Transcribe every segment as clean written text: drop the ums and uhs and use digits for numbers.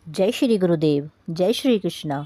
जय श्री गुरुदेव, जय श्री कृष्णा।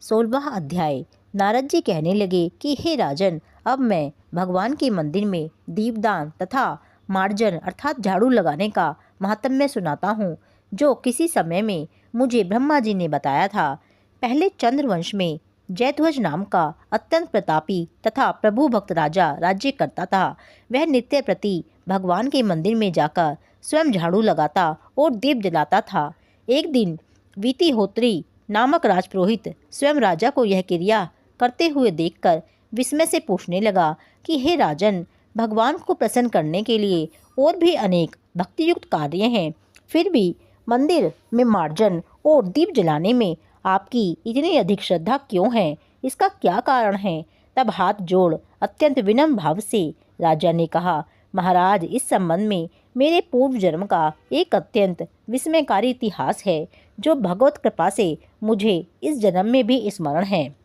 16वां अध्याय। नारद जी कहने लगे कि हे राजन, अब मैं भगवान के मंदिर में दीपदान तथा मार्जन अर्थात झाड़ू लगाने का महात्म्य सुनाता हूँ, जो किसी समय में मुझे ब्रह्मा जी ने बताया था। पहले चंद्रवंश में जयध्वज नाम का अत्यंत प्रतापी तथा प्रभु भक्त राजा राज्य करता था। वह नित्य प्रति भगवान के मंदिर में जाकर स्वयं झाड़ू लगाता और दीप जलाता था। एक दिन वीतिहोत्री नामक राजपुरोहित स्वयं राजा को यह क्रिया करते हुए देखकर विस्मय से पूछने लगा कि हे राजन, भगवान को प्रसन्न करने के लिए और भी अनेक भक्तियुक्त कार्य हैं, फिर भी मंदिर में मार्जन और दीप जलाने में आपकी इतनी अधिक श्रद्धा क्यों है? इसका क्या कारण है? तब हाथ जोड़ अत्यंत विनम्र भाव से राजा ने कहा, महाराज, इस संबंध में मेरे पूर्व जन्म का एक अत्यंत विस्मयकारी इतिहास है, जो भगवत कृपा से मुझे इस जन्म में भी स्मरण है।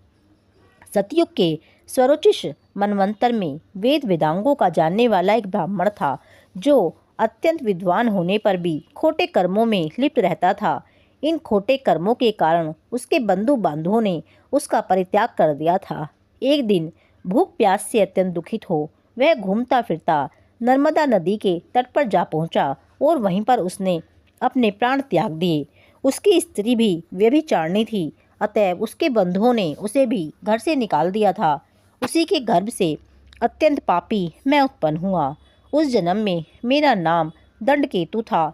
सतयुग के स्वरोचिष मनवंतर में वेद वेदांगों का जानने वाला एक ब्राह्मण था, जो अत्यंत विद्वान होने पर भी खोटे कर्मों में लिप्त रहता था। इन खोटे कर्मों के कारण उसके बंधु बांधवों ने उसका परित्याग कर दिया था। एक दिन भूख प्यास से अत्यंत दुखित हो वह घूमता फिरता नर्मदा नदी के तट पर जा पहुंचा और वहीं पर उसने अपने प्राण त्याग दिए। उसकी स्त्री भी व्यभिचारिणी थी, अतएव उसके बंधुओं ने उसे भी घर से निकाल दिया था। उसी के गर्भ से अत्यंत पापी मैं उत्पन्न हुआ। उस जन्म में मेरा नाम दंडकेतु था।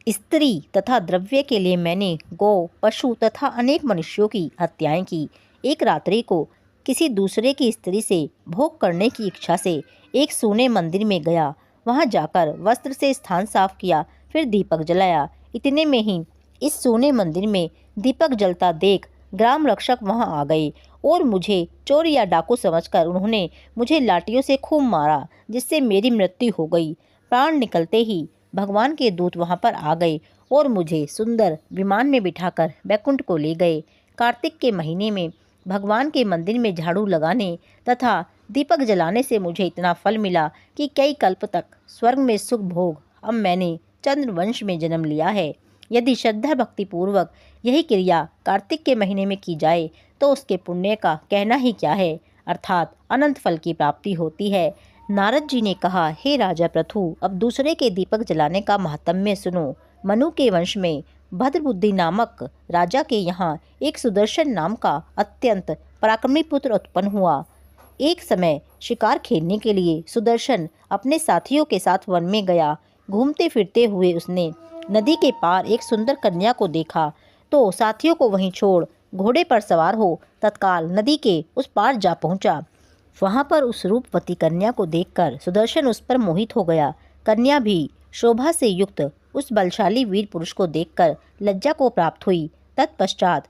स्त्री तथा द्रव्य के लिए मैंने गौ, पशु तथा अनेक मनुष्यों की हत्याएं की। एक रात्रि को किसी दूसरे की स्त्री से भोग करने की इच्छा से एक सोने मंदिर में गया। वहां जाकर वस्त्र से स्थान साफ किया, फिर दीपक जलाया। इतने में ही इस सोने मंदिर में दीपक जलता देख ग्राम रक्षक वहां आ गए और मुझे चोर या डाकू समझकर उन्होंने मुझे लाठियों से खूब मारा, जिससे मेरी मृत्यु हो गई। प्राण निकलते ही भगवान के दूत वहां पर आ गए और मुझे सुंदर विमान में बिठाकर बैकुंठ को ले गए। कार्तिक के महीने में भगवान के मंदिर में झाड़ू लगाने तथा दीपक जलाने से मुझे इतना फल मिला कि कई कल्प तक स्वर्ग में सुख भोग। अब मैंने चंद्रवंश में जन्म लिया है। यदि श्रद्धा भक्ति पूर्वक यही क्रिया कार्तिक के महीने में की जाए तो उसके पुण्य का कहना ही क्या है, अर्थात अनंत फल की प्राप्ति होती है। नारद जी ने कहा, हे राजा पृथु, अब दूसरे के दीपक जलाने का महात्म्य सुनो। मनु के वंश में भद्रबुद्धि नामक राजा के यहाँ एक सुदर्शन नाम का अत्यंत पराक्रमी पुत्र उत्पन्न हुआ। एक समय शिकार खेलने के लिए सुदर्शन अपने साथियों के साथ वन में गया। घूमते फिरते हुए उसने नदी के पार एक सुंदर कन्या को देखा, तो साथियों को वहीं छोड़ घोड़े पर सवार हो तत्काल नदी के उस पार जा पहुंचा। वहां पर उस रूपवती कन्या को देखकर सुदर्शन उस पर मोहित हो गया। कन्या भी शोभा से युक्त उस बलशाली वीर पुरुष को देखकर लज्जा को प्राप्त हुई। तत्पश्चात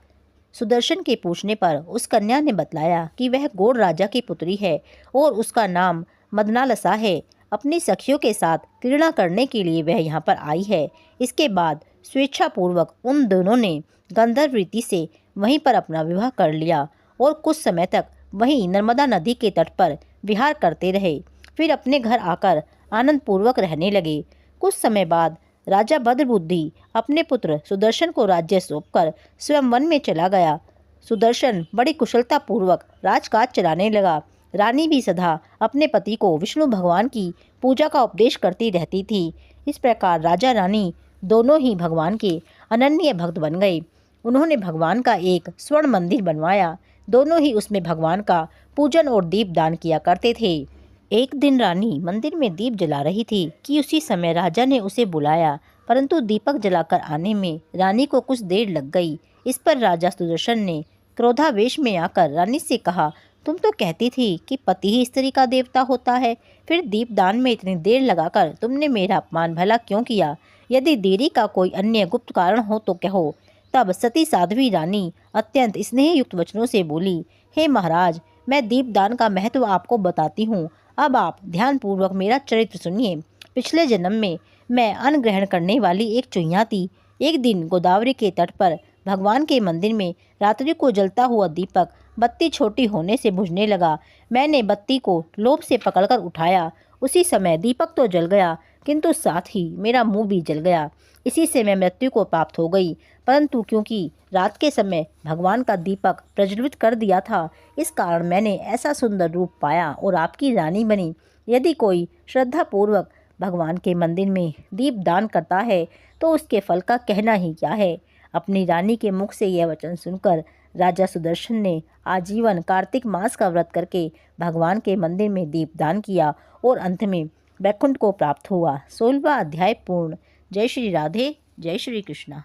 सुदर्शन के पूछने पर उस कन्या ने बतलाया कि वह गौड़ राजा की पुत्री है और उसका नाम मदनालसा है। अपनी सखियों के साथ क्रीड़ा करने के लिए वह यहाँ पर आई है। इसके बाद स्वेच्छापूर्वक उन दोनों ने गंधर्व रीति से वहीं पर अपना विवाह कर लिया और कुछ समय तक वहीं नर्मदा नदी के तट पर विहार करते रहे। फिर अपने घर आकर आनंद पूर्वक रहने लगे। कुछ समय बाद राजा भद्रबुद्धि अपने पुत्र सुदर्शन को राज्य सौंपकर स्वयं वन में चला गया। सुदर्शन बड़ी कुशलता पूर्वक राजकाज चलाने लगा। रानी भी सदा अपने पति को विष्णु भगवान की पूजा का उपदेश करती रहती थी। इस प्रकार राजा रानी दोनों ही भगवान के अनन्य भक्त बन गए। उन्होंने भगवान का एक स्वर्ण मंदिर बनवाया। दोनों ही उसमें भगवान का पूजन और दीप दान किया करते थे। एक दिन रानी मंदिर में दीप जला रही थी कि उसी समय राजा ने उसे बुलाया, परंतु दीपक जलाकर आने में रानी को कुछ देर लग गई। इस पर राजा सुदर्शन ने क्रोधावेश में आकर रानी से कहा, तुम तो कहती थी कि पति ही स्त्री का देवता होता है, फिर दीपदान में इतनी देर लगाकर तुमने मेरा अपमान भला क्यों किया? यदि देरी का कोई अन्य गुप्त कारण हो तो कहो। तब सती साध्वी रानी अत्यंत स्नेहयुक्त वचनों से बोली, हे महाराज, मैं दीपदान का महत्व आपको बताती हूँ। अब आप ध्यानपूर्वक मेरा चरित्र सुनिए। पिछले जन्म में मैं अन्न ग्रहण करने वाली एक चुईया थी। एक दिन गोदावरी के तट पर भगवान के मंदिर में रात्रि को जलता हुआ दीपक बत्ती छोटी होने से बुझने लगा। मैंने बत्ती को लोभ से पकड़कर उठाया। उसी समय दीपक तो जल गया, किंतु साथ ही मेरा मुंह भी जल गया। इसी से मैं मृत्यु को प्राप्त हो गई। परंतु क्योंकि रात के समय भगवान का दीपक प्रज्वलित कर दिया था, इस कारण मैंने ऐसा सुंदर रूप पाया और आपकी रानी बनी। यदि कोई श्रद्धापूर्वक भगवान के मंदिर में दीप दान करता है तो उसके फल का कहना ही क्या है। अपनी रानी के मुख से यह वचन सुनकर राजा सुदर्शन ने आजीवन कार्तिक मास का व्रत करके भगवान के मंदिर में दीपदान किया और अंत में वैकुंठ को प्राप्त हुआ। 16वां अध्याय पूर्ण। जय श्री राधे, जय श्री कृष्णा।